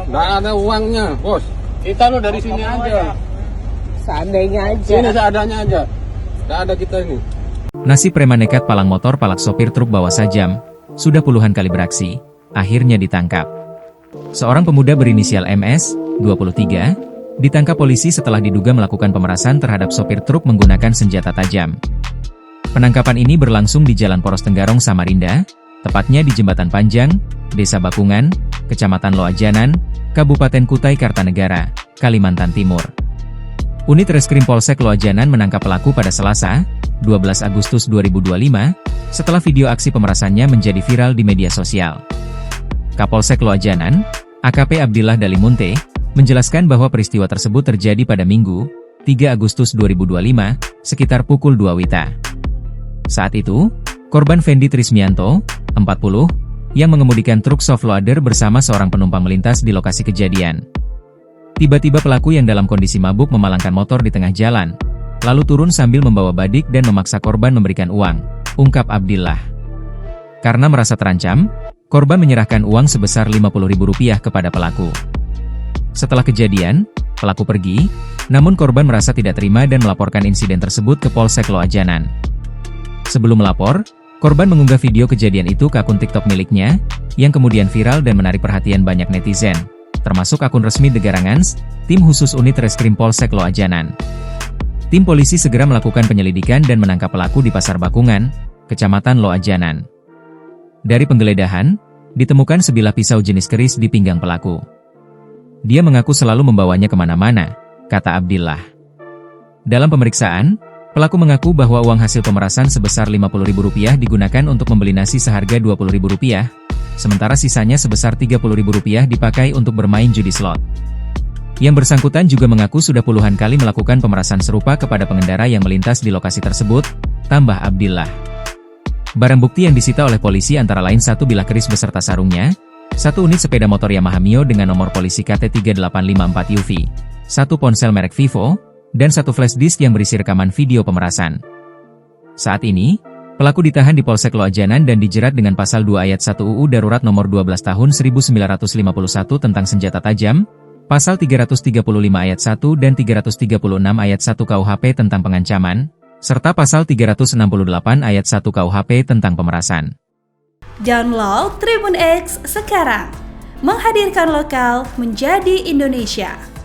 Nggak ada uangnya, bos. Kita lo dari sini aja. Seadanya aja. Sini seadanya aja. Nggak ada kita ini. Nasib preman nekat palang motor palak sopir truk bawa sajam, sudah puluhan kali beraksi, akhirnya ditangkap. Seorang pemuda berinisial MS, 23, ditangkap polisi setelah diduga melakukan pemerasan terhadap sopir truk menggunakan senjata tajam. Penangkapan ini berlangsung di Jalan Poros Tenggarong, Samarinda, tepatnya di Jembatan Panjang, Desa Bakungan, Kecamatan Loajanan, Kabupaten Kutai Kartanegara, Kalimantan Timur. Unit Reskrim Polsek Loajanan menangkap pelaku pada Selasa, 12 Agustus 2025, setelah video aksi pemerasannya menjadi viral di media sosial. Kapolsek Loajanan, AKP Abdillah Dalimunte, menjelaskan bahwa peristiwa tersebut terjadi pada Minggu, 3 Agustus 2025, sekitar pukul 2 WITA. Saat itu, korban Fendi Trismianto, 40, yang mengemudikan truk soft loader bersama seorang penumpang melintas di lokasi kejadian. Tiba-tiba pelaku yang dalam kondisi mabuk memalangkan motor di tengah jalan, lalu turun sambil membawa badik dan memaksa korban memberikan uang, ungkap Abdillah. Karena merasa terancam, korban menyerahkan uang sebesar Rp50.000 kepada pelaku. Setelah kejadian, pelaku pergi, namun korban merasa tidak terima dan melaporkan insiden tersebut ke Polsek Loajanan. Sebelum melapor, korban mengunggah video kejadian itu ke akun TikTok miliknya, yang kemudian viral dan menarik perhatian banyak netizen, termasuk akun resmi The Garangans, tim khusus unit Reskrim Polsek Loajanan. Tim polisi segera melakukan penyelidikan dan menangkap pelaku di Pasar Bakungan, Kecamatan Loajanan. Dari penggeledahan, ditemukan sebilah pisau jenis keris di pinggang pelaku. Dia mengaku selalu membawanya kemana-mana, kata Abdillah. Dalam pemeriksaan, pelaku mengaku bahwa uang hasil pemerasan sebesar Rp50.000 digunakan untuk membeli nasi seharga Rp20.000, sementara sisanya sebesar Rp30.000 dipakai untuk bermain judi slot. Yang bersangkutan juga mengaku sudah puluhan kali melakukan pemerasan serupa kepada pengendara yang melintas di lokasi tersebut, tambah Abdillah. Barang bukti yang disita oleh polisi antara lain 1 bilah keris beserta sarungnya, 1 unit sepeda motor Yamaha Mio dengan nomor polisi KT3854UV, 1 ponsel merek Vivo, dan 1 flash disk yang berisi rekaman video pemerasan. Saat ini, pelaku ditahan di Polsek Loajanan dan dijerat dengan pasal 2 ayat 1 UU Darurat nomor 12 tahun 1951 tentang senjata tajam, pasal 335 ayat 1 dan 336 ayat 1 KUHP tentang pengancaman, serta pasal 368 ayat 1 KUHP tentang pemerasan. Download Tribun X sekarang, menghadirkan lokal menjadi Indonesia.